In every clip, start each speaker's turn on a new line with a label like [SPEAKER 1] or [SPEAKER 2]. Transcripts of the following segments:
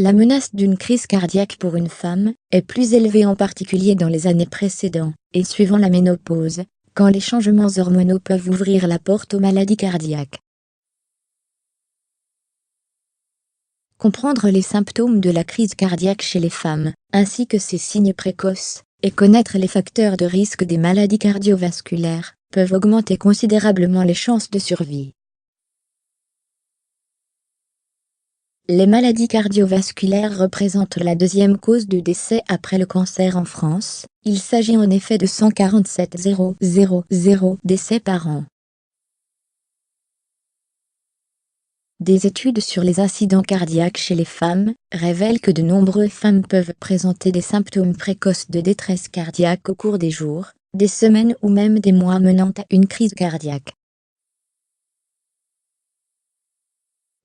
[SPEAKER 1] La menace d'une crise cardiaque pour une femme est plus élevée en particulier dans les années précédant et suivant la ménopause, quand les changements hormonaux peuvent ouvrir la porte aux maladies cardiaques. Comprendre les symptômes de la crise cardiaque chez les femmes, ainsi que ses signes précoces, et connaître les facteurs de risque des maladies cardiovasculaires, peuvent augmenter considérablement les chances de survie. Les maladies cardiovasculaires représentent la deuxième cause de décès après le cancer en France. Il s'agit en effet de 147 000 décès par an. Des études sur les incidents cardiaques chez les femmes révèlent que de nombreuses femmes peuvent présenter des symptômes précoces de détresse cardiaque au cours des jours, des semaines ou même des mois menant à une crise cardiaque.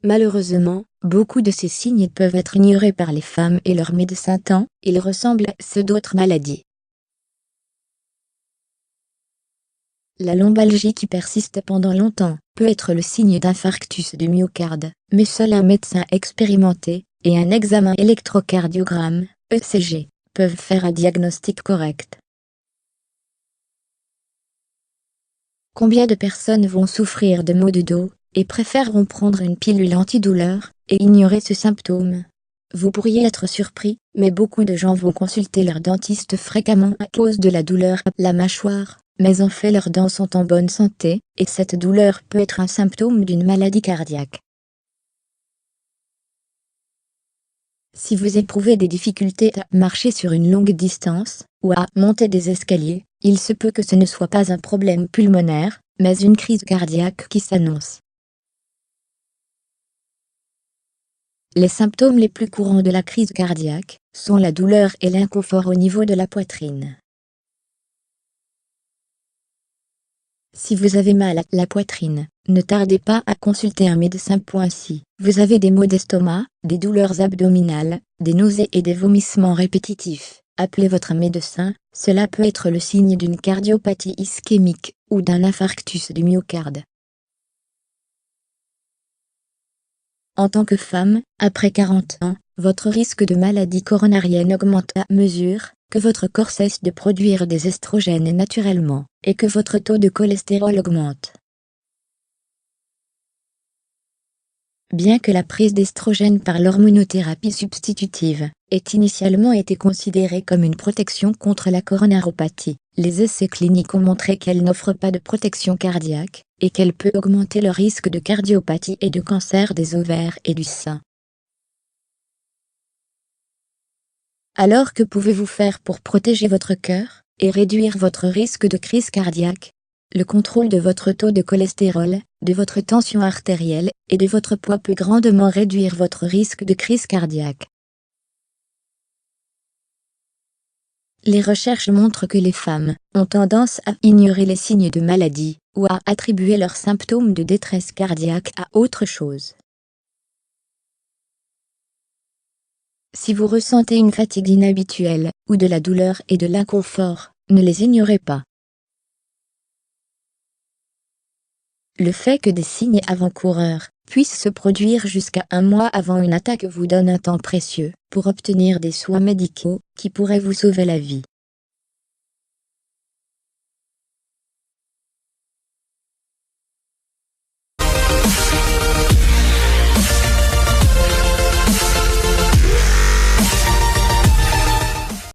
[SPEAKER 1] Malheureusement, beaucoup de ces signes peuvent être ignorés par les femmes et leurs médecins tant ils ressemblent à ceux d'autres maladies. La lombalgie qui persiste pendant longtemps peut être le signe d'infarctus du myocarde, mais seul un médecin expérimenté et un examen électrocardiogramme, ECG, peuvent faire un diagnostic correct. Combien de personnes vont souffrir de maux de dos et préféreront prendre une pilule antidouleur et ignorer ce symptôme? Vous pourriez être surpris, mais beaucoup de gens vont consulter leur dentiste fréquemment à cause de la douleur à la mâchoire, mais en fait leurs dents sont en bonne santé, et cette douleur peut être un symptôme d'une maladie cardiaque. Si vous éprouvez des difficultés à marcher sur une longue distance, ou à monter des escaliers, il se peut que ce ne soit pas un problème pulmonaire, mais une crise cardiaque qui s'annonce. Les symptômes les plus courants de la crise cardiaque sont la douleur et l'inconfort au niveau de la poitrine. Si vous avez mal à la poitrine, ne tardez pas à consulter un médecin. Si vous avez des maux d'estomac, des douleurs abdominales, des nausées et des vomissements répétitifs, appelez votre médecin. Cela peut être le signe d'une cardiopathie ischémique ou d'un infarctus du myocarde. En tant que femme, après 40 ans, votre risque de maladie coronarienne augmente à mesure que votre corps cesse de produire des estrogènes naturellement, et que votre taux de cholestérol augmente. Bien que la prise d'estrogène par l'hormonothérapie substitutive ait initialement été considérée comme une protection contre la coronaropathie, les essais cliniques ont montré qu'elle n'offre pas de protection cardiaque, et qu'elle peut augmenter le risque de cardiopathie et de cancer des ovaires et du sein. Alors que pouvez-vous faire pour protéger votre cœur et réduire votre risque de crise cardiaque? Le contrôle de votre taux de cholestérol, de votre tension artérielle et de votre poids peut grandement réduire votre risque de crise cardiaque. Les recherches montrent que les femmes ont tendance à ignorer les signes de maladie ou à attribuer leurs symptômes de détresse cardiaque à autre chose. Si vous ressentez une fatigue inhabituelle, ou de la douleur et de l'inconfort, ne les ignorez pas. Le fait que des signes avant-coureurs puissent se produire jusqu'à un mois avant une attaque vous donne un temps précieux pour obtenir des soins médicaux qui pourraient vous sauver la vie.